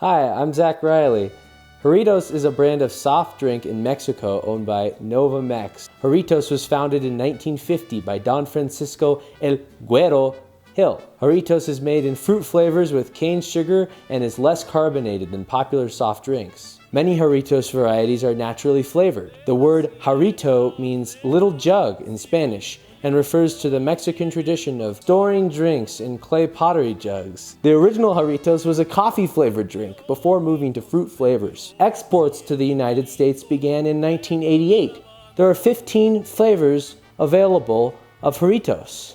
Hi, I'm Zach Riley. Jarritos is a brand of soft drink in Mexico owned by Novamex. Jarritos was founded in 1950 by Don Francisco El Güero Hill. Jarritos is made in fruit flavors with cane sugar and is less carbonated than popular soft drinks. Many Jarritos varieties are naturally flavored. The word jarrito means little jug in Spanish and refers to the Mexican tradition of storing drinks in clay pottery jugs. The original Jarritos was a coffee-flavored drink before moving to fruit flavors. Exports to the United States began in 1988. There are 15 flavors available of Jarritos.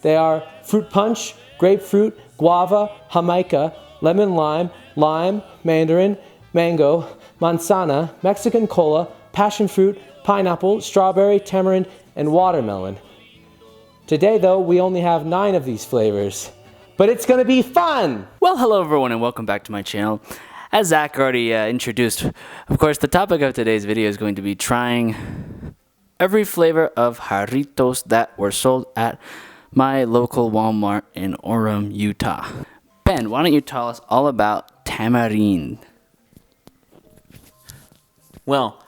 They are fruit punch, grapefruit, guava, jamaica, lemon lime, lime, mandarin, mango, manzana, Mexican cola, passion fruit, pineapple, strawberry, tamarind, and watermelon. Today, though, we only have 9 of these flavors, but it's gonna be fun! Well, hello everyone and welcome back to my channel. As Zach already introduced, of course, the topic of today's video is going to be trying every flavor of Jarritos that were sold at my local Walmart in Orem, Utah. Ben, why don't you tell us all about tamarind? Well,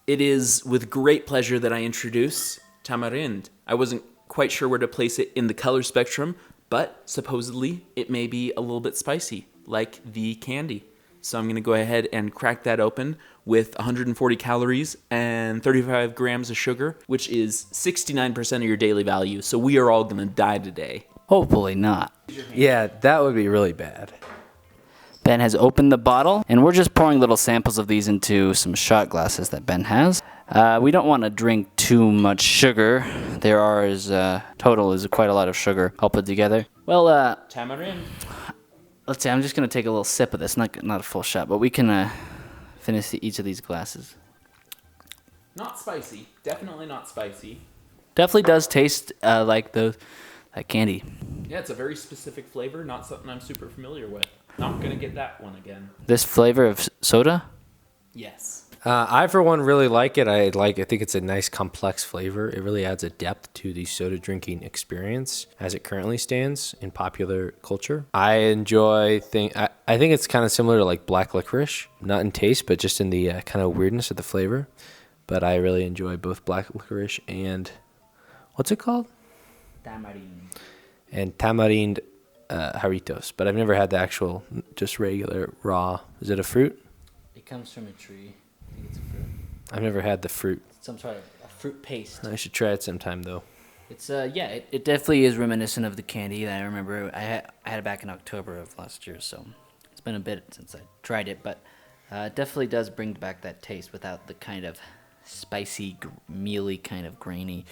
it is with great pleasure that I introduce tamarind. I wasn't quite sure where to place it in the color spectrum, but supposedly it may be a little bit spicy, like the candy. So I'm going to go ahead and crack that open with 140 calories and 35 grams of sugar, which is 69% of your daily value. So we are all going to die today. Hopefully not. Yeah, that would be really bad. Ben has opened the bottle, and we're just pouring little samples of these into some shot glasses that Ben has. We don't want to drink too much sugar. Total is quite a lot of sugar all put together. Well, Tamarind. let's see, I'm just going to take a little sip of this, not a full shot, but we can finish each of these glasses. Not spicy. Definitely not spicy. Definitely does taste like that candy. Yeah, it's a very specific flavor, not something I'm super familiar with. Not going to get that one again. This flavor of soda? Yes. I, for one, really like it. I think it's a nice, complex flavor. It really adds a depth to the soda drinking experience as it currently stands in popular culture. I enjoy I think it's kind of similar to like black licorice, not in taste, but just in the kind of weirdness of the flavor. But I really enjoy both black licorice and what's it called? Tamarind. And tamarind Jarritos. But I've never had the actual, just regular raw. Is it a fruit? It comes from a tree. I think it's a fruit. I've never had the fruit. Some sort of a fruit paste. I should try it sometime, though. It's it definitely is reminiscent of the candy that I remember. I had it back in October of last year, so it's been a bit since I tried it, but it definitely does bring back that taste without the kind of spicy, mealy, kind of grainy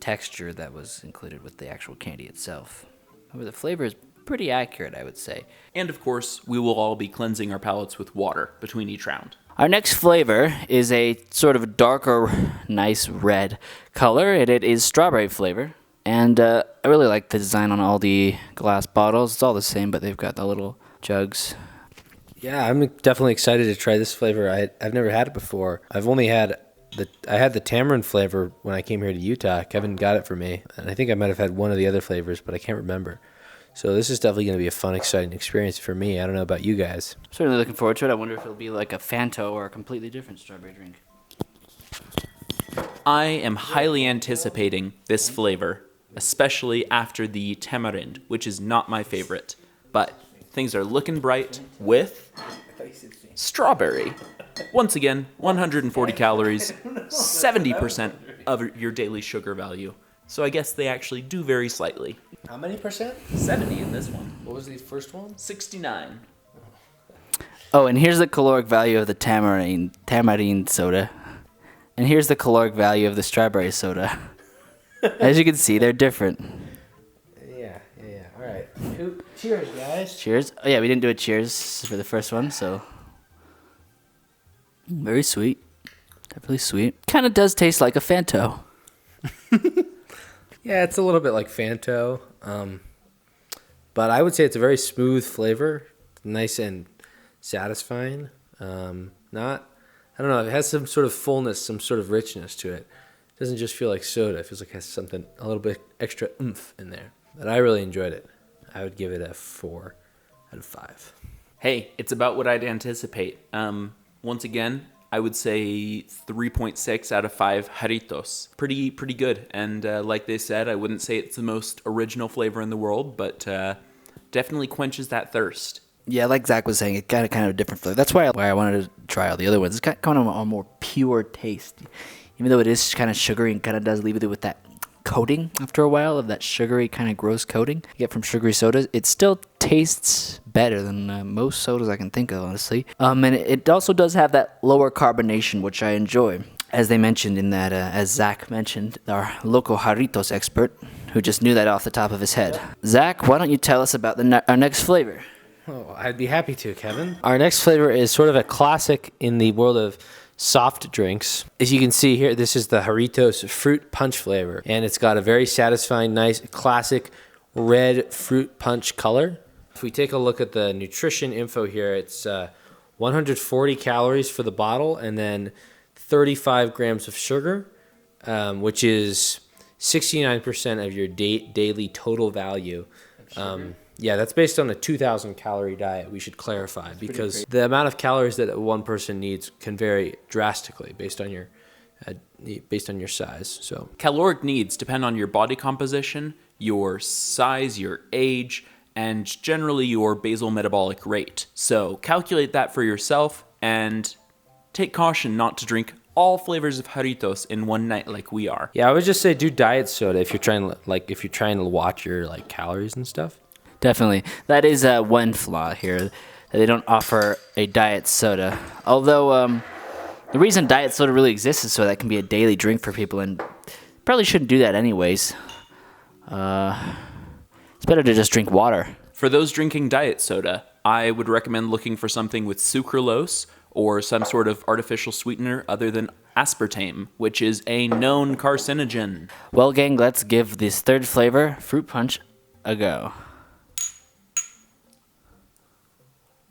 texture that was included with the actual candy itself. However, the flavor is pretty accurate, I would say. And of course, we will all be cleansing our palates with water between each round. Our next flavor is a sort of darker, nice red color. It is strawberry flavor. And I really like the design on all the glass bottles. It's all the same, but they've got the little jugs. Yeah, I'm definitely excited to try this flavor. I've never had it before. I've only had I had the tamarind flavor when I came here to Utah. Kevin got it for me. And I think I might have had one of the other flavors, but I can't remember. So this is definitely going to be a fun, exciting experience for me. I don't know about you guys. Certainly looking forward to it. I wonder if it'll be like a Fanta or a completely different strawberry drink. I am highly anticipating this flavor, especially after the tamarind, which is not my favorite. But things are looking bright with strawberry. Once again, 140 calories, 70% of your daily sugar value. So I guess they actually do vary slightly. How many percent? 70 in this one. What was the first one? 69. Oh, and here's the caloric value of the tamarind soda. And here's the caloric value of the strawberry soda. As you can see, they're different. Yeah. All right. Cheers, guys. Cheers. Oh, yeah, we didn't do a cheers for the first one, so. Very sweet. Definitely sweet. Kind of does taste like a Fanto. Yeah, it's a little bit like Fanto. But I would say it's a very smooth flavor. Nice and satisfying. I don't know, it has some sort of fullness, some sort of richness to it. It doesn't just feel like soda. It feels like it has something, a little bit extra oomph in there. But I really enjoyed it. I would give it a 4 out of 5. Hey, it's about what I'd anticipate. Once again, I would say 3.6 out of 5 Jarritos. Pretty good. And like they said, I wouldn't say it's the most original flavor in the world, but definitely quenches that thirst. Yeah, like Zach was saying, it got a kind of a different flavor. That's why I wanted to try all the other ones. It's got kind of a more pure taste. Even though it is kind of sugary and kind of does leave it with that coating after a while of that sugary kind of gross coating you get from sugary sodas, it still tastes better than most sodas I can think of, honestly. And it also does have that lower carbonation, which I enjoy. As they mentioned in that, as Zach mentioned, our local Jarritos expert, who just knew that off the top of his head. Zach, why don't you tell us about our next flavor? Oh, I'd be happy to, Kevin. Our next flavor is sort of a classic in the world of soft drinks. As you can see here, this is the Jarritos fruit punch flavor, and it's got a very satisfying, nice, classic red fruit punch color. If we take a look at the nutrition info here, it's 140 calories for the bottle, and then 35 grams of sugar, which is 69% of your daily total value. Yeah, that's based on a 2,000 calorie diet, we should clarify, because the amount of calories that one person needs can vary drastically based on your size. So Caloric needs depend on your body composition, your size, your age, and generally your basal metabolic rate. So calculate that for yourself and take caution not to drink all flavors of Jarritos in one night like we are. yeah, I would just say do diet soda if you're trying to watch your calories and stuff. Definitely. That is one flaw here, that they don't offer a diet soda. Although, the reason diet soda really exists is so that can be a daily drink for people, and probably shouldn't do that anyways. It's better to just drink water. For those drinking diet soda, I would recommend looking for something with sucralose or some sort of artificial sweetener other than aspartame, which is a known carcinogen. Well, gang, let's give this third flavor, fruit punch, a go.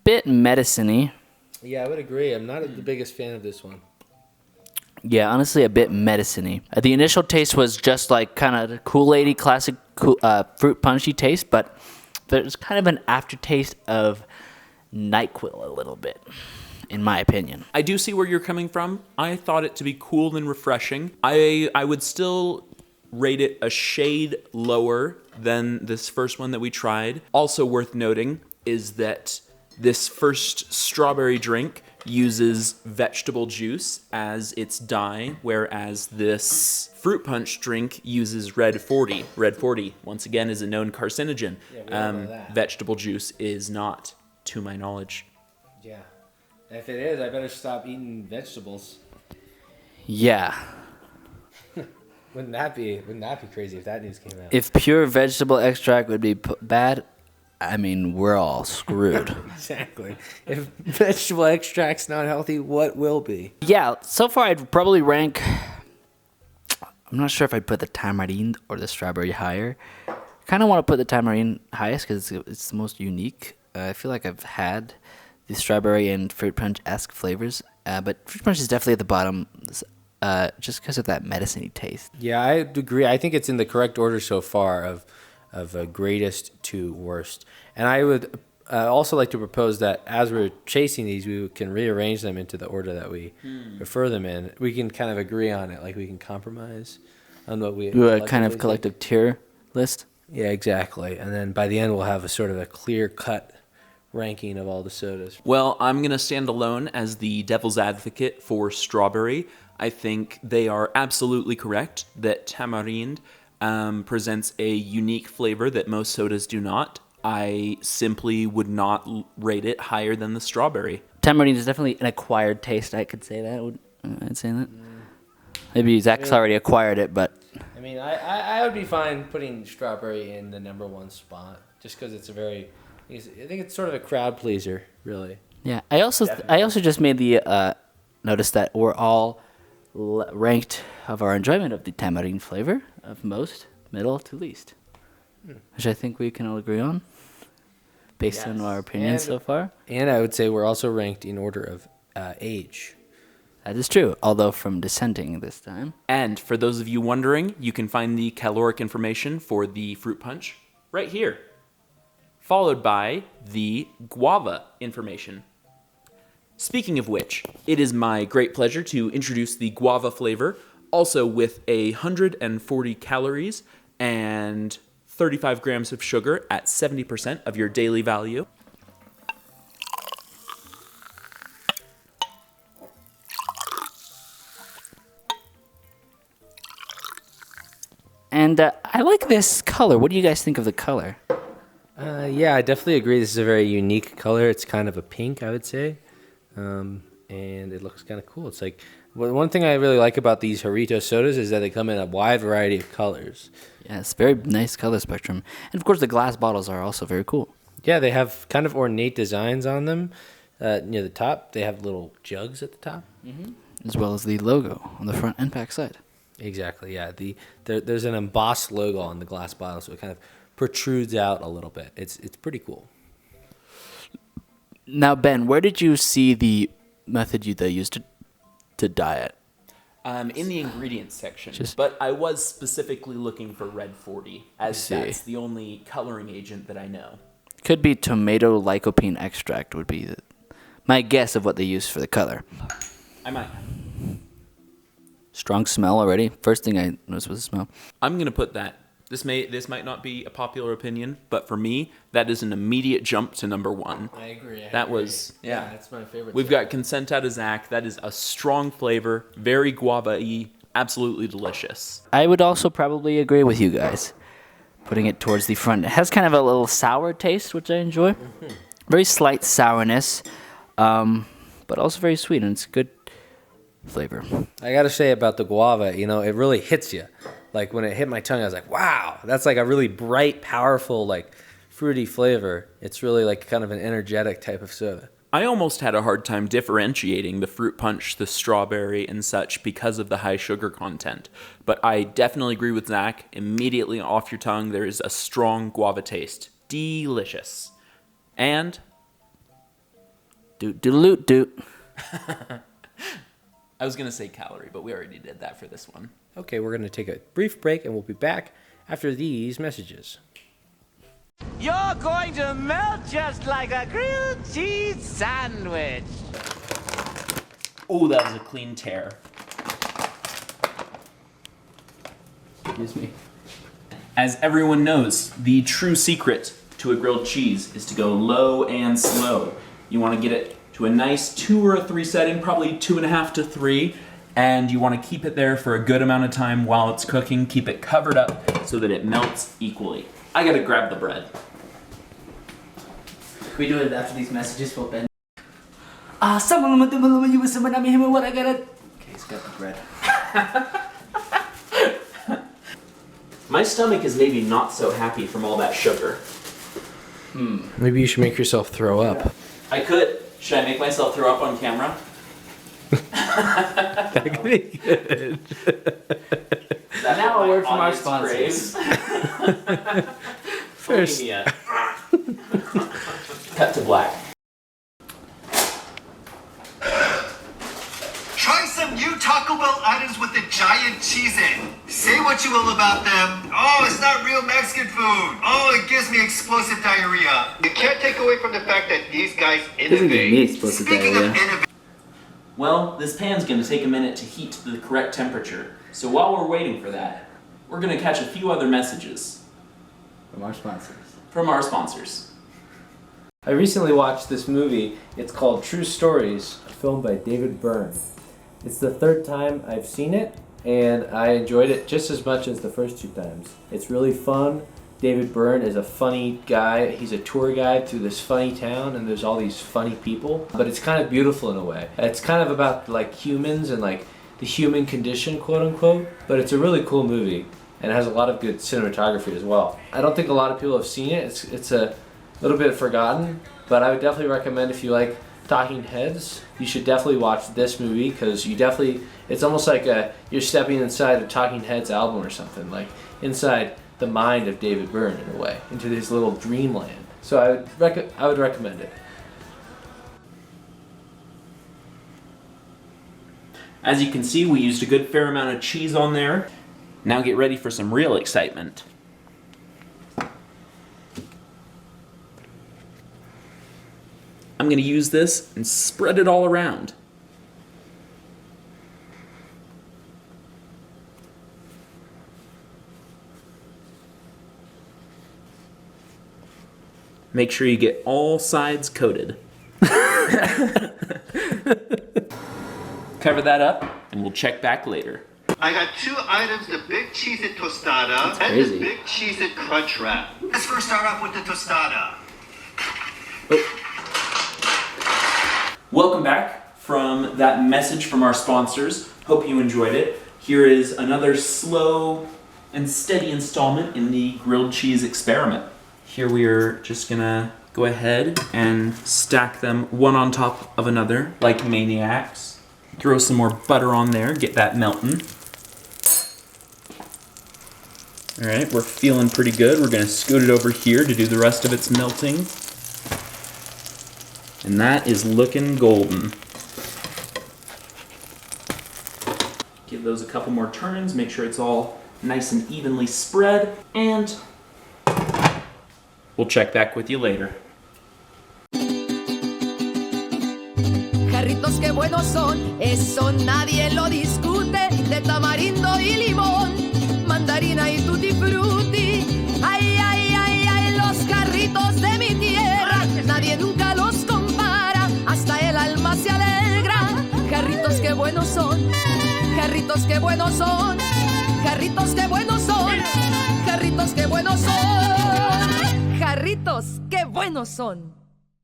Bit medicine-y. Yeah, I would agree. I'm not the biggest fan of this one. Yeah, honestly, a bit medicine-y. The initial taste was just like kind of the Kool-Aid-y classic fruit punchy taste, but there's kind of an aftertaste of NyQuil a little bit, in my opinion. I do see where you're coming from. I thought it to be cool and refreshing. I would still rate it a shade lower than this first one that we tried. Also worth noting is that this first strawberry drink uses vegetable juice as its dye, whereas this fruit punch drink uses Red 40. Red 40, once again, is a known carcinogen. Yeah, we all know that. Vegetable juice is not, to my knowledge. Yeah. If it is, I better stop eating vegetables. Yeah. Wouldn't that be crazy if that news came out? If pure vegetable extract would be bad, I mean, we're all screwed. Exactly. If vegetable extract's not healthy, what will be? Yeah, so far I'd probably rank... I'm not sure if I'd put the tamarind or the strawberry higher. I kind of want to put the tamarind highest because it's the most unique. I feel like I've had the strawberry and fruit punch-esque flavors, but fruit punch is definitely at the bottom just because of that medicine-y taste. Yeah, I agree. I think it's in the correct order so far of greatest to worst. And I would also like to propose that as we're chasing these, we can rearrange them into the order that we prefer them in. We can kind of agree on it, like we can compromise on what we Do a kind of collective tier list? Yeah, exactly. And then by the end, we'll have a sort of a clear-cut ranking of all the sodas. Well, I'm going to stand alone as the devil's advocate for strawberry. I think they are absolutely correct that tamarind presents a unique flavor that most sodas do not. I simply would not rate it higher than the strawberry. Tamarind is definitely an acquired taste. I could say that. I'd say that. Maybe Zach's already acquired it, but... I mean, I would be fine putting strawberry in the number one spot, just because it's I think it's sort of a crowd pleaser, really. Yeah, I also just made the notice that we're all ranked of our enjoyment of the tamarind flavor of most, middle to least, which I think we can all agree on, based on our opinions so far. And I would say we're also ranked in order of age. That is true, although from dissenting this time. And for those of you wondering, you can find the caloric information for the fruit punch right here. followed by the guava information. Speaking of which, it is my great pleasure to introduce the guava flavor, also with 140 calories and 35 grams of sugar at 70% of your daily value. And I like this color. What do you guys think of the color? Yeah, I definitely agree. This is a very unique color. It's kind of a pink, I would say. And it looks kind of cool. It's like, one thing I really like about these Jarritos sodas is that they come in a wide variety of colors. Yeah, it's very nice color spectrum. And of course, the glass bottles are also very cool. Yeah, they have kind of ornate designs on them. Near the top, they have little jugs at the top. As well as the logo on the front and back side. Exactly, yeah. There's an embossed logo on the glass bottle, so it kind of protrudes out a little bit. It's pretty cool. Now, Ben, where did you see the method they used to dye it? In the ingredients section, but I was specifically looking for red 40, as that's the only coloring agent that I know. Could be tomato lycopene extract would be my guess of what they use for the color. I might. Strong smell already. First thing I noticed was the smell. I'm gonna put that. This might not be a popular opinion, but for me, that is an immediate jump to number one. I agree. Yeah, that's my favorite. We've got consent out of Zach. That is a strong flavor, very guava-y, absolutely delicious. I would also probably agree with you guys. Putting it towards the front. It has kind of a little sour taste, which I enjoy. Very slight sourness, but also very sweet, and it's good flavor. I gotta say about the guava, it really hits you. Like when it hit my tongue, I was like, wow, that's like a really bright, powerful, like fruity flavor. It's really like kind of an energetic type of soda. I almost had a hard time differentiating the fruit punch, the strawberry, and such because of the high sugar content. But I definitely agree with Zach. Immediately off your tongue, there is a strong guava taste. Delicious. And Doot. I was going to say calorie, but we already did that for this one. Okay, we're going to take a brief break, and we'll be back after these messages. You're going to melt just like a grilled cheese sandwich. Oh, that was a clean tear. Excuse me. As everyone knows, the true secret to a grilled cheese is to go low and slow. You want to get it to a nice 2 or 3 setting, probably 2.5 to 3, and you want to keep it there for a good amount of time while it's cooking. Keep it covered up so that it melts equally. I gotta grab the bread. Can we do it after these messages for Ben? Someone you with someone what I got it. Okay, he's got the bread. My stomach is maybe not so happy from all that sugar. Maybe you should make yourself throw up. I could. Should I make myself throw up on camera? That could be good. Now a word from our sponsors. First. Cut to black. Try some new Taco Bell items with the giant cheese in. Say what you will about them. Oh, it's not real Mexican food. Oh, it gives me explosive diarrhea. You can't take away from the fact that these guys innovate. Speaking of innovation. Well, this pan's gonna take a minute to heat to the correct temperature. So while we're waiting for that, we're gonna catch a few other messages. From our sponsors. I recently watched this movie. It's called True Stories, a film by David Byrne. It's the 3rd time I've seen it, and I enjoyed it just as much as the first 2 times. It's really fun. David Byrne is a funny guy. He's a tour guide through this funny town, and there's all these funny people. But it's kind of beautiful in a way. It's kind of about like humans and like the human condition, quote unquote. But it's a really cool movie, and it has a lot of good cinematography as well. I don't think a lot of people have seen it. It's a little bit forgotten, but I would definitely recommend if you like Talking Heads, you should definitely watch this movie because it's almost like you're stepping inside a Talking Heads album or something, like inside the mind of David Byrne in a way, into his little dreamland. So I would recommend it. As you can see, we used a good fair amount of cheese on there. Now get ready for some real excitement. I'm going to use this and spread it all around. Make sure you get all sides coated. Cover that up, and we'll check back later. I got 2 items, the big cheese and tostada and crazy. the big cheese and crunch wrap. Let's first start off with the tostada. Welcome back from that message from our sponsors. Hope you enjoyed it. Here is another slow and steady installment in the grilled cheese experiment. Here we are just gonna go ahead and stack them one on top of another like maniacs. Throw some more butter on there, get that melting. All right, we're feeling pretty good. We're gonna scoot it over here to do the rest of its melting. And that is looking golden. Give those a couple more turns, make sure it's all nice and evenly spread, and we'll check back with you later. Jarritos que buenos son, eso nadie lo discute, de tamarindo y limón, mandarina y tutti frutti. Ay, ay, ay, ay, los jarritos de mi tierra, nadie nunca los compara, hasta el alma se alegra. Jarritos que buenos son, jarritos que buenos son, jarritos que buenos son, jarritos que buenos son, jarritos que buenos son.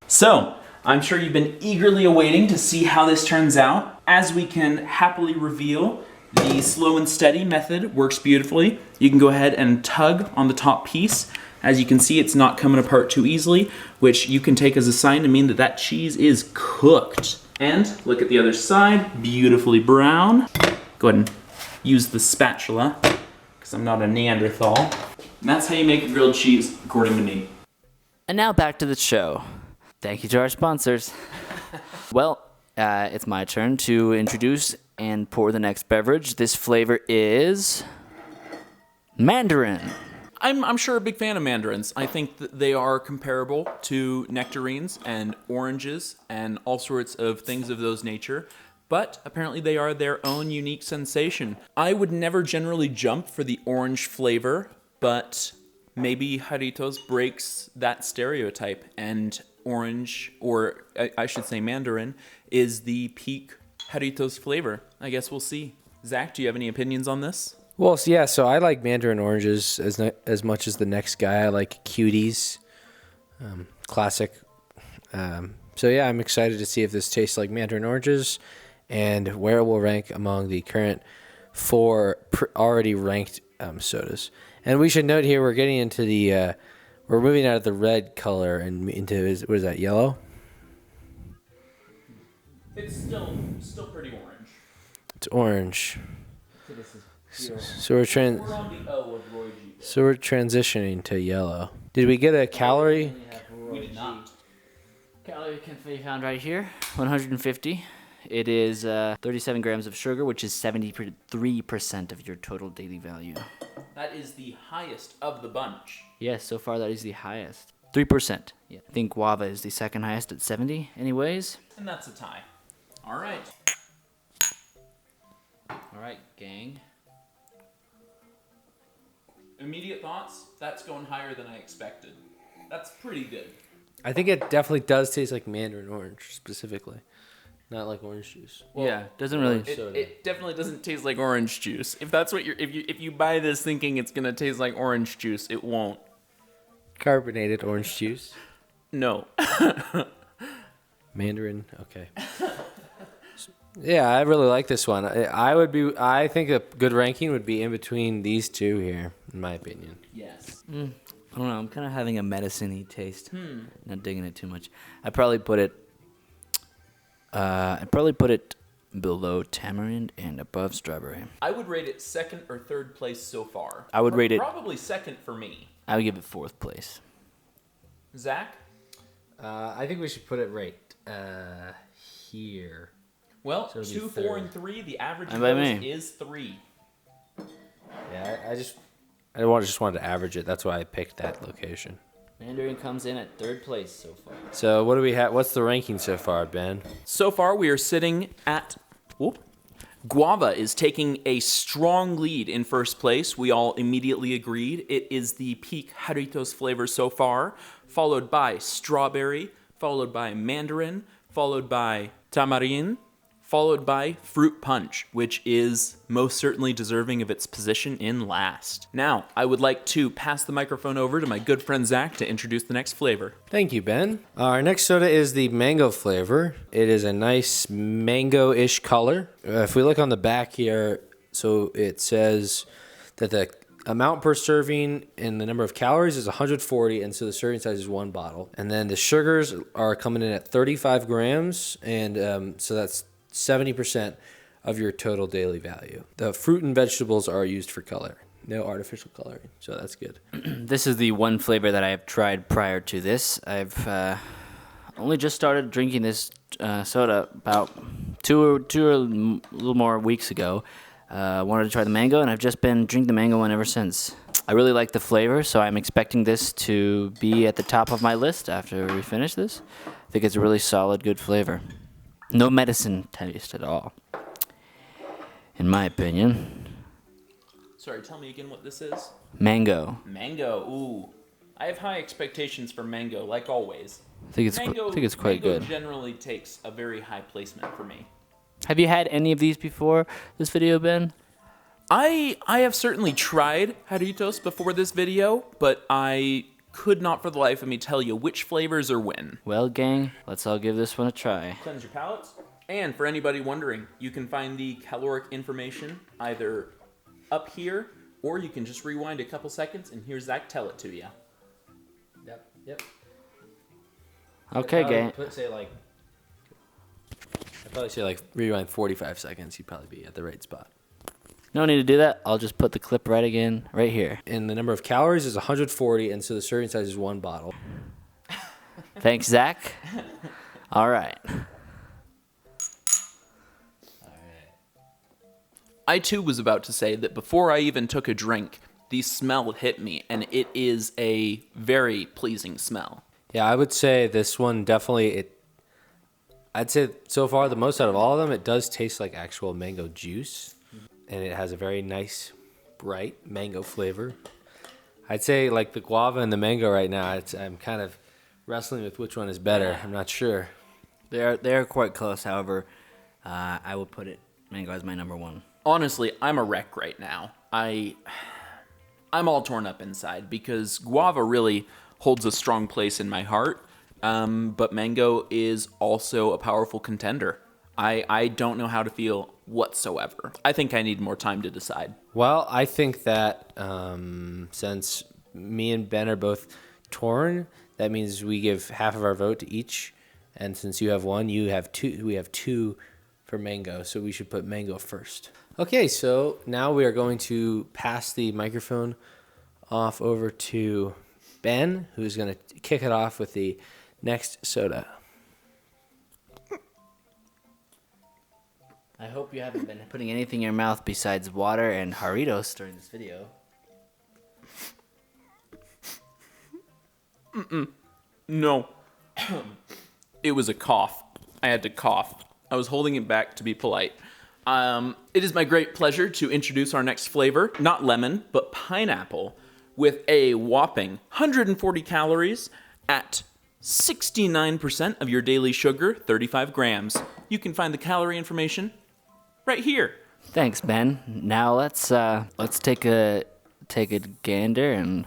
So, I'm sure you've been eagerly awaiting to see how this turns out. As we can happily reveal, the slow and steady method works beautifully. You can go ahead and tug on the top piece. As you can see, it's not coming apart too easily, which you can take as a sign to mean that that cheese is cooked. And look at the other side, beautifully brown. Go ahead and use the spatula, because I'm not a Neanderthal. And that's how you make a grilled cheese, according to me. And now back to the show. Thank you to our sponsors. Well, it's my turn to introduce and pour the next beverage. This flavor is mandarin. I'm sure a big fan of mandarins. I think that they are comparable to nectarines and oranges and all sorts of things of those nature, but apparently they are their own unique sensation. I would never generally jump for the orange flavor, but maybe Jarritos breaks that stereotype, and orange, or I should say mandarin, is the peak Jarritos flavor. I guess we'll see. Zach, do you have any opinions on this? Well, so I like mandarin oranges as much as the next guy. I like cuties, classic. So yeah, I'm excited to see if this tastes like mandarin oranges and where it will rank among the current 4 already ranked sodas. And we should note here we're getting into the we're moving out of the red color and into what is that, yellow? It's still pretty orange. It's orange. So we're on the O of Roy G. So we're transitioning to yellow. Did we get a calorie? We did not. Calorie can be found right here, 150. It is 37 grams of sugar, which is 73% of your total daily value. That is the highest of the bunch. Yes, so far that is the highest. 3%. Yeah. I think guava is the second highest at 70 anyways. And that's a tie. All right. All right, gang. Immediate thoughts? That's going higher than I expected. That's pretty good. I think it definitely does taste like mandarin orange specifically, not like orange juice. Yeah, doesn't really. It definitely doesn't taste like orange juice. If that's what if you buy this thinking it's gonna taste like orange juice, it won't. Carbonated orange juice. No. Mandarin. Okay. Yeah, I really like this one. I think a good ranking would be in between these two here, in my opinion. Yes. I don't know. I'm kind of having a medicine-y taste. Not digging it too much. I'd probably put it below tamarind and above strawberry. I would rate it second or third place so far. I would rate it probably second for me. I would give it 4th place. Zach? I think we should put it right here. Well, So it'd be 2, 4, third. and 3. The average And of by those me. is 3. Yeah, I just wanted to average it. That's why I picked that location. Mandarin comes in at 3rd place so far. So what do we have? What's the ranking so far, Ben? So far, we are sitting at. Whoop. Guava is taking a strong lead in first place. We all immediately agreed. It is the peak Jarritos flavor so far, followed by strawberry, followed by mandarin, followed by tamarind, followed by fruit punch, which is most certainly deserving of its position in last. Now, I would like to pass the microphone over to my good friend Zach to introduce the next flavor. Thank you, Ben. Our next soda is the mango flavor. It is a nice mango-ish color. If we look on the back here, so it says that the amount per serving and the number of calories is 140, and so the serving size is 1 bottle. And then the sugars are coming in at 35 grams, and so that's 70% of your total daily value. The fruit and vegetables are used for color. No artificial coloring, so that's good. This is the one flavor that I have tried prior to this. I've only just started drinking this soda about two or a little more weeks ago. Wanted to try the mango, and I've just been drinking the mango one ever since. I really like the flavor, so I'm expecting this to be at the top of my list after we finish this. I think it's a really solid, good flavor. No medicine taste at all, in my opinion. Sorry, tell me again what this is. Mango. Mango, ooh. I have high expectations for mango, like always. I think it's quite mango good. Generally takes a very high placement for me. Have you had any of these before this video, Ben? I have certainly tried Jarritos before this video, but I could not for the life of me tell you which flavors are when. Well, gang, let's all give this one a try. Cleanse your palates. And for anybody wondering, you can find the caloric information either up here, or you can just rewind a couple seconds and hear Zach tell it to you. Yep. Okay, gang. I'd probably say like rewind 45 seconds. You'd probably be at the right spot. No need to do that. I'll just put the clip right here. And the number of calories is 140, and so the serving size is 1 bottle. Thanks, Zach. All right. I too was about to say that before I even took a drink, the smell hit me, and it is a very pleasing smell. Yeah, I would say this one definitely, I'd say so far the most out of all of them, it does taste like actual mango juice. And it has a very nice, bright mango flavor. I'd say like the guava and the mango right now, I'm kind of wrestling with which one is better. I'm not sure. They're quite close. However, I will put mango as my number 1. Honestly, I'm a wreck right now. I'm all torn up inside because guava really holds a strong place in my heart, but mango is also a powerful contender. I don't know how to feel whatsoever. I think I need more time to decide. Well, I think that since me and Ben are both torn, that means we give half of our vote to each. And since you have 1, you have 2. We have 2 for mango, so we should put mango first. Okay, so now we are going to pass the microphone off over to Ben, who's going to kick it off with the next soda. I hope you haven't been putting anything in your mouth besides water and Jarritos during this video. No. It was a cough. I had to cough. I was holding it back to be polite. It is my great pleasure to introduce our next flavor, not lemon, but pineapple, with a whopping 140 calories at 69% of your daily sugar, 35 grams. You can find the calorie information right here. Thanks, Ben. Now let's take a gander and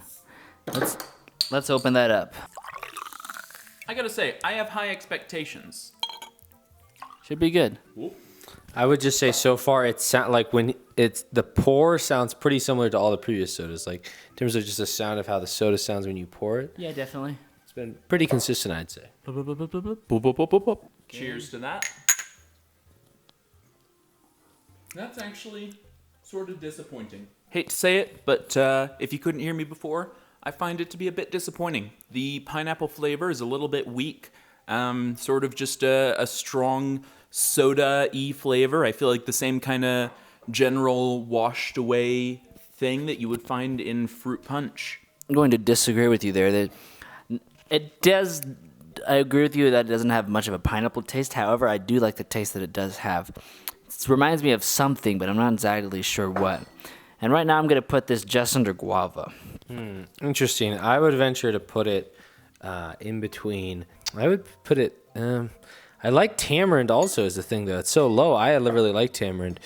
let's open that up. I gotta say, I have high expectations. Should be good. I would just say so far it sound like when it's the pour sounds pretty similar to all the previous sodas, like in terms of just the sound of how the soda sounds when you pour it. Yeah, definitely. It's been pretty consistent, I'd say. Cheers to that. That's actually sort of disappointing. Hate to say it, but if you couldn't hear me before, I find it to be a bit disappointing. The pineapple flavor is a little bit weak, sort of just a strong soda-y flavor. I feel like the same kind of general washed away thing that you would find in fruit punch. I'm going to disagree with you there. It does. I agree with you that it doesn't have much of a pineapple taste. However, I do like the taste that it does have. It reminds me of something, but I'm not exactly sure what. And right now, I'm gonna put this just under guava. Interesting. I would venture to put it in between. I would put it. I like tamarind also as a thing though. It's so low. I really like tamarind.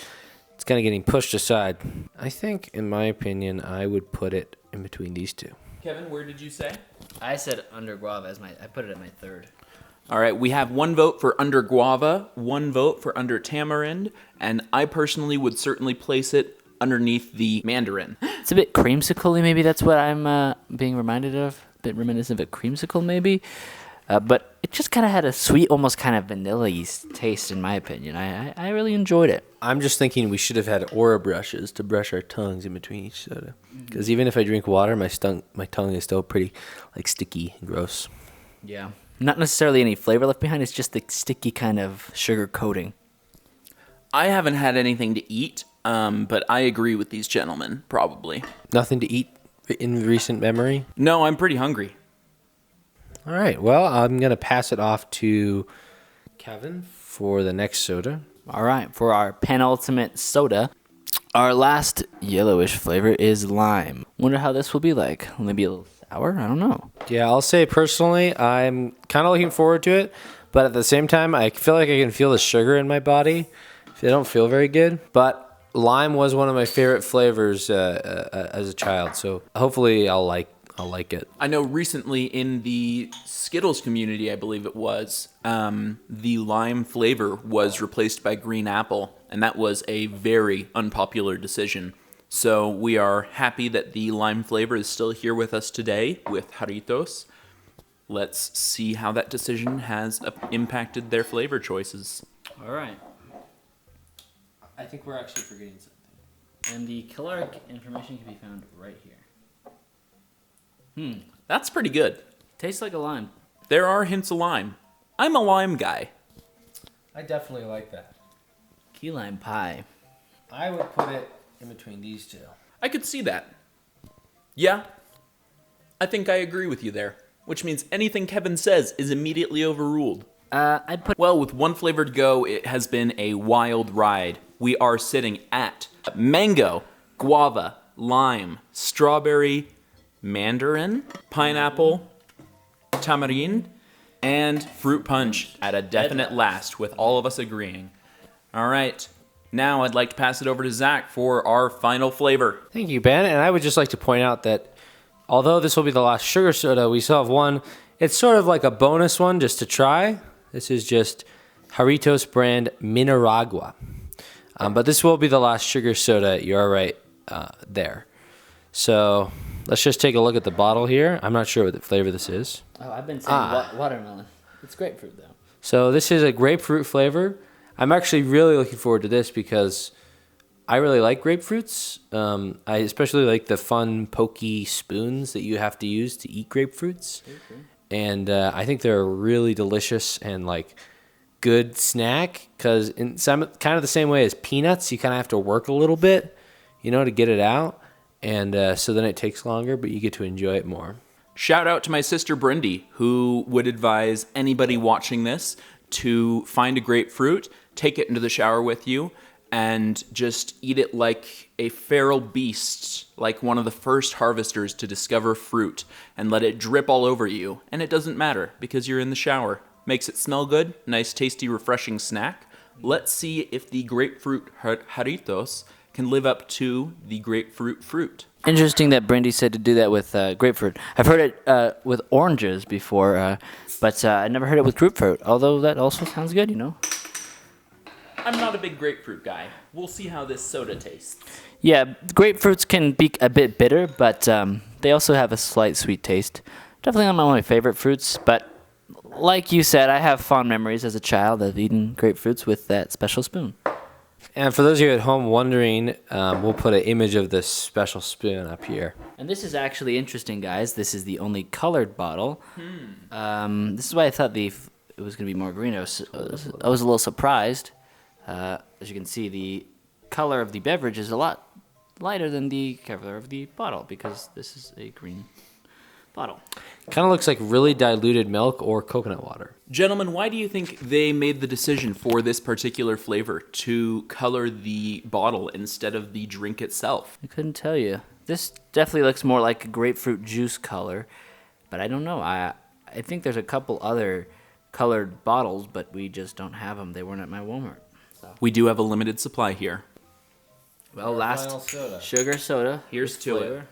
It's kind of getting pushed aside. I think, in my opinion, I would put it in between these two. Kevin, where did you say? I said under guava as I put it at my third. All right, we have one vote for under guava, one vote for under tamarind, and I personally would certainly place it underneath the mandarin. It's a bit creamsicle-y, maybe that's what I'm being reminded of. A bit reminiscent of a creamsicle, maybe. But it just kind of had a sweet, almost kind of vanilla-y taste, in my opinion. I really enjoyed it. I'm just thinking we should have had Aura brushes to brush our tongues in between each soda. Because even if I drink water, my tongue is still pretty sticky and gross. Yeah. Not necessarily any flavor left behind. It's just the sticky kind of sugar coating. I haven't had anything to eat, but I agree with these gentlemen, probably. Nothing to eat in recent memory? No, I'm pretty hungry. All right. Well, I'm going to pass it off to Kevin for the next soda. All right. For our penultimate soda, our last yellowish flavor is lime. Wonder how this will be like. Maybe a little sour? I don't know. Yeah, I'll say personally, I'm kind of looking forward to it. But at the same time, I feel like I can feel the sugar in my body. They don't feel very good. But lime was one of my favorite flavors as a child. So hopefully I'll like it. I know recently in the Skittles community, I believe it was, the lime flavor was replaced by green apple, and that was a very unpopular decision. So we are happy that the lime flavor is still here with us today with Jarritos. Let's see how that decision has impacted their flavor choices. All right. I think we're actually forgetting something. And the caloric information can be found right here. That's pretty good. Tastes like a lime. There are hints of lime. I'm a lime guy. I definitely like that. Key lime pie. I would put it in between these two. I could see that. Yeah, I think I agree with you there, which means anything Kevin says is immediately overruled. I'd put... Well, with one flavor to go, it has been a wild ride. We are sitting at mango, guava, lime, strawberry, mandarin, pineapple, tamarind, and fruit punch at a definite last, with all of us agreeing. All right, now I'd like to pass it over to Zach for our final flavor. Thank you, Ben. And I would just like to point out that although this will be the last sugar soda, we still have one. It's sort of like a bonus one just to try. This is just Jarritos brand Mineragua. But this will be the last sugar soda. You're right there. So let's just take a look at the bottle here. I'm not sure what the flavor this is. Oh, I've been saying watermelon. It's grapefruit, though. So this is a grapefruit flavor. I'm actually really looking forward to this because I really like grapefruits. I especially like the fun, pokey spoons that you have to use to eat grapefruits. Okay. And I think they're a really delicious and like good snack because in some kind of the same way as peanuts, you kind of have to work a little bit, to get it out. And so then it takes longer, but you get to enjoy it more. Shout out to my sister Brindy, who would advise anybody watching this to find a grapefruit, take it into the shower with you, and just eat it like a feral beast, like one of the first harvesters to discover fruit, and let it drip all over you. And it doesn't matter because you're in the shower. Makes it smell good, nice, tasty, refreshing snack. Let's see if the grapefruit Jarritos can live up to the grapefruit fruit. Interesting that Brandy said to do that with grapefruit. I've heard it with oranges before, but I never heard it with grapefruit, although that also sounds good, I'm not a big grapefruit guy. We'll see how this soda tastes. Yeah, grapefruits can be a bit bitter, but they also have a slight sweet taste. Definitely not one of my favorite fruits, but like you said, I have fond memories as a child of eating grapefruits with that special spoon. And for those of you at home wondering, we'll put an image of this special spoon up here. And this is actually interesting, guys. This is the only colored bottle. This is why I thought it was going to be more green. I was a little surprised. As you can see, the color of the beverage is a lot lighter than the color of the bottle because this is a green bottle. Kind of looks like really diluted milk or coconut water. Gentlemen, why do you think they made the decision for this particular flavor to color the bottle instead of the drink itself? I couldn't tell you. This definitely looks more like a grapefruit juice color, but I don't know. I think there's a couple other colored bottles, but we just don't have them. They weren't at my Walmart. So. We do have a limited supply here. Well, last sugar soda. Here's to it.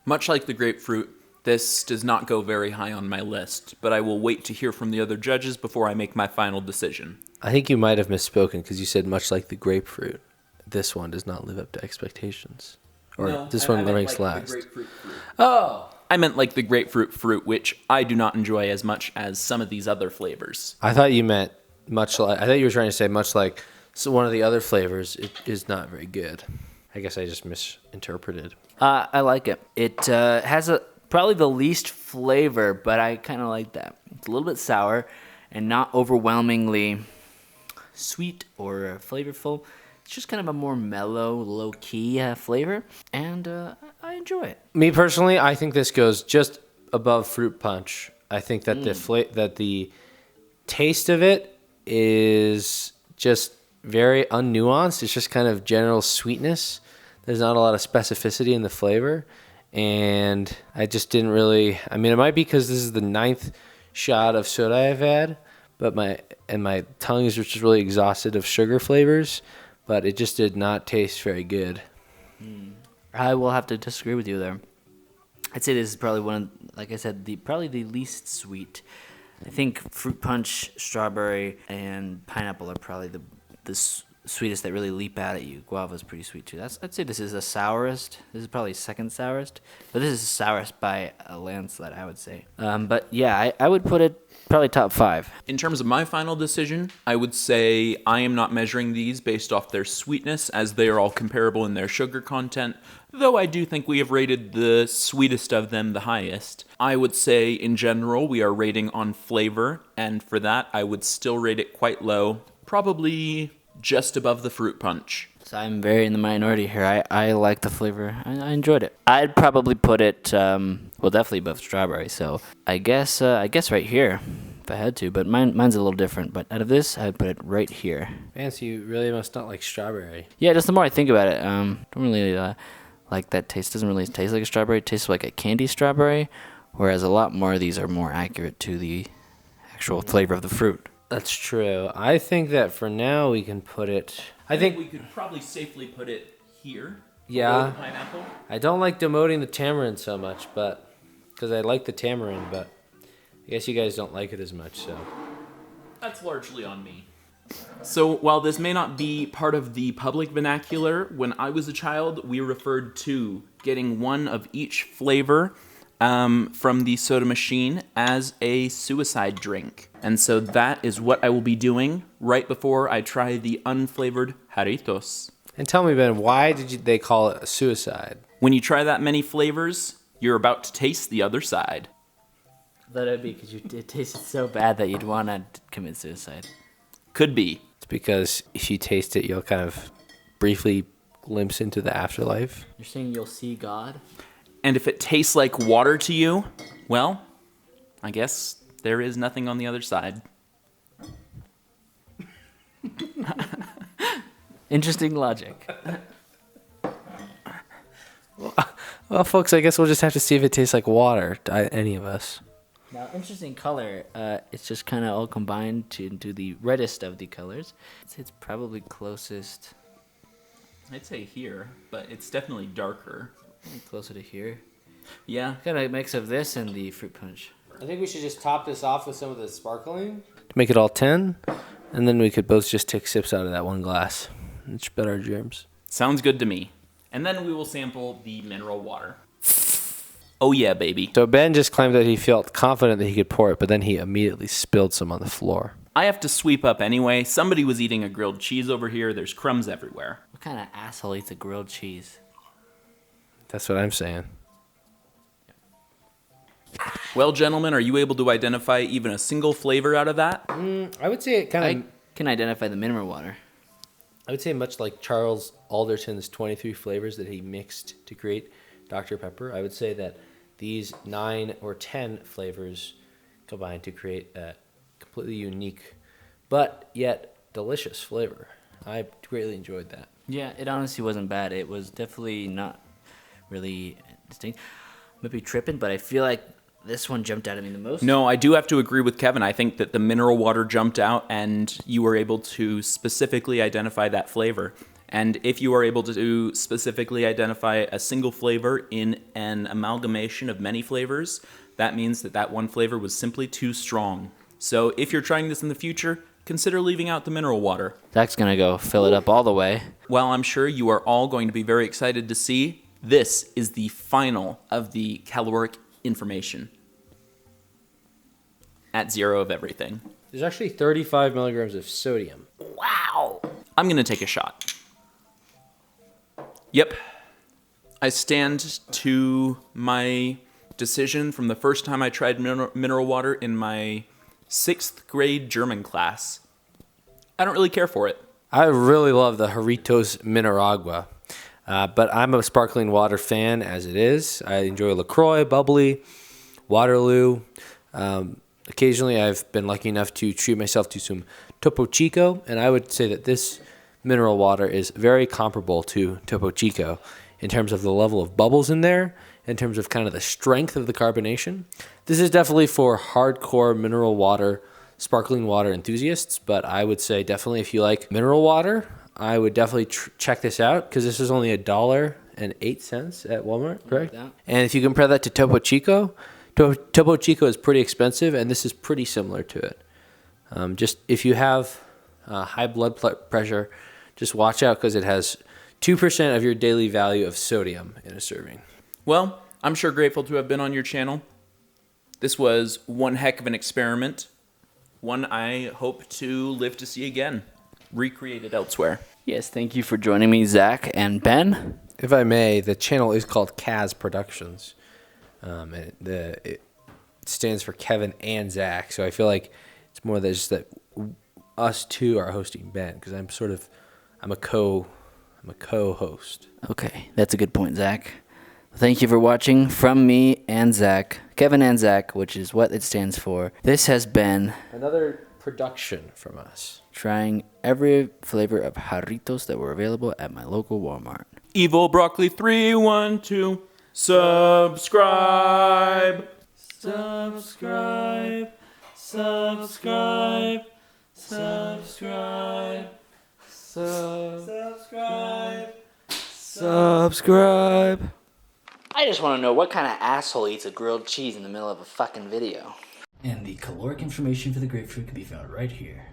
Much like the grapefruit, this does not go very high on my list, but I will wait to hear from the other judges before I make my final decision. I think you might have misspoken because you said much like the grapefruit. This one does not live up to expectations. Or No, this I one meant ranks like last. the grapefruit fruit. Oh! I meant like the grapefruit fruit, which I do not enjoy as much as some of these other flavors. I thought you meant much like, I thought you were trying to say much like one of the other flavors. It is not very good. I guess I just misinterpreted. I like it. It has probably the least flavor, but I kind of like that. It's a little bit sour and not overwhelmingly sweet or flavorful. It's just kind of a more mellow, low-key flavor, and I enjoy it. Me personally, I think this goes just above fruit punch. I think that that the taste of it is just very unnuanced. It's just kind of general sweetness. There's not a lot of specificity in the flavor, and I just didn't really. I mean, it might be because this is the 9th shot of soda I've had, but my tongue is just really exhausted of sugar flavors. But it just did not taste very good. I will have to disagree with you there. I'd say this is probably one of, like I said, probably the least sweet. I think fruit punch, strawberry, and pineapple are probably the sweetest that really leap out at you. Guava is pretty sweet too. I'd say this is the sourest. This is probably second sourest, but this is the sourest by a landslide, I would say. But yeah, I would put it probably top 5. In terms of my final decision, I would say I am not measuring these based off their sweetness, as they are all comparable in their sugar content, though I do think we have rated the sweetest of them the highest. I would say, in general, we are rating on flavor, and for that, I would still rate it quite low, probably just above the fruit punch. So I'm very in the minority here. I like the flavor. I enjoyed it. I'd probably put it, well, definitely above strawberry. So I guess right here, if I had to. But mine's a little different. But out of this, I'd put it right here. Vance, you really must not like strawberry. Yeah, just the more I think about it, don't really like that taste. Doesn't really taste like a strawberry. It tastes like a candy strawberry. Whereas a lot more of these are more accurate to the actual flavor of the fruit. That's true. I think that for now we can put it. I think we could probably safely put it here. Yeah. Below the pineapple. I don't like demoting the tamarind so much, but because I like the tamarind, but I guess you guys don't like it as much. So That's largely on me. So while this may not be part of the public vernacular, when I was a child, we referred to getting one of each flavor from the soda machine as a suicide drink. And so that is what I will be doing right before I try the unflavored Jarritos. And tell me, Ben, why did they call it a suicide? When you try that many flavors, you're about to taste the other side. That would be because it tasted so bad that you'd want to commit suicide. Could be. It's because if you taste it, you'll kind of briefly glimpse into the afterlife. You're saying you'll see God? And if it tastes like water to you, well, I guess there is nothing on the other side. Interesting logic. Well, folks, I guess we'll just have to see if it tastes like water to any of us. Now, interesting color. It's just kind of all combined into the reddest of the colors. It's probably closest. I'd say here, but it's definitely darker. Closer to here. Yeah. Got a mix of this and the fruit punch. I think we should just top this off with some of the sparkling. To make it all 10, and then we could both just take sips out of that one glass and spread our germs. Sounds good to me. And then we will sample the mineral water. Oh yeah, baby. So Ben just claimed that he felt confident that he could pour it, but then he immediately spilled some on the floor. I have to sweep up anyway. Somebody was eating a grilled cheese over here. There's crumbs everywhere. What kind of asshole eats a grilled cheese? That's what I'm saying. Well, gentlemen, are you able to identify even a single flavor out of that? I would say it kind I can identify the mineral water. I would say much like Charles Alderton's 23 flavors that he mixed to create Dr. Pepper. I would say that these 9 or 10 flavors combine to create a completely unique but yet delicious flavor. I greatly enjoyed that. Yeah, it honestly wasn't bad. It was definitely not really distinct. Maybe tripping, but I feel like this one jumped out at me the most. No, I do have to agree with Kevin. I think that the mineral water jumped out and you were able to specifically identify that flavor. And if you are able to specifically identify a single flavor in an amalgamation of many flavors, that means that that one flavor was simply too strong. So if you're trying this in the future, consider leaving out the mineral water. Zach's gonna go fill it up all the way. Well, I'm sure you are all going to be very excited to see this is the final of the caloric information at 0 of everything. There's actually 35 milligrams of sodium. Wow. I'm going to take a shot. Yep. I stand to my decision from the first time I tried mineral water in my 6th grade German class. I don't really care for it. I really love the Jarritos Mineragua, but I'm a sparkling water fan as it is. I enjoy LaCroix, Bubbly, Waterloo. Occasionally, I've been lucky enough to treat myself to some Topo Chico, and I would say that this mineral water is very comparable to Topo Chico in terms of the level of bubbles in there, in terms of kind of the strength of the carbonation. This is definitely for hardcore mineral water, sparkling water enthusiasts, but I would say definitely if you like mineral water, I would definitely check this out because this is only $1.08 at Walmart, correct? Like and if you compare that to Topo Chico, Topo Chico is pretty expensive, and this is pretty similar to it. Just if you have high blood pressure, just watch out because it has 2% of your daily value of sodium in a serving. Well, I'm sure grateful to have been on your channel. This was one heck of an experiment. One I hope to live to see again, recreated elsewhere. Yes, thank you for joining me, Zach and Ben. If I may, the channel is called Kaz Productions. And it stands for Kevin and Zach, so I feel like it's more than just that us two are hosting Ben, because I'm a co-host. Okay, that's a good point, Zach. Thank you for watching from me and Zach, Kevin and Zach, which is what it stands for. This has been Another production from us. trying every flavor of Jarritos that were available at my local Walmart. Evil Broccoli 312. Subscribe. Subscribe, subscribe, subscribe, subscribe, subscribe. I just want to know what kind of asshole eats a grilled cheese in the middle of a fucking video. And the caloric information for the grapefruit can be found right here.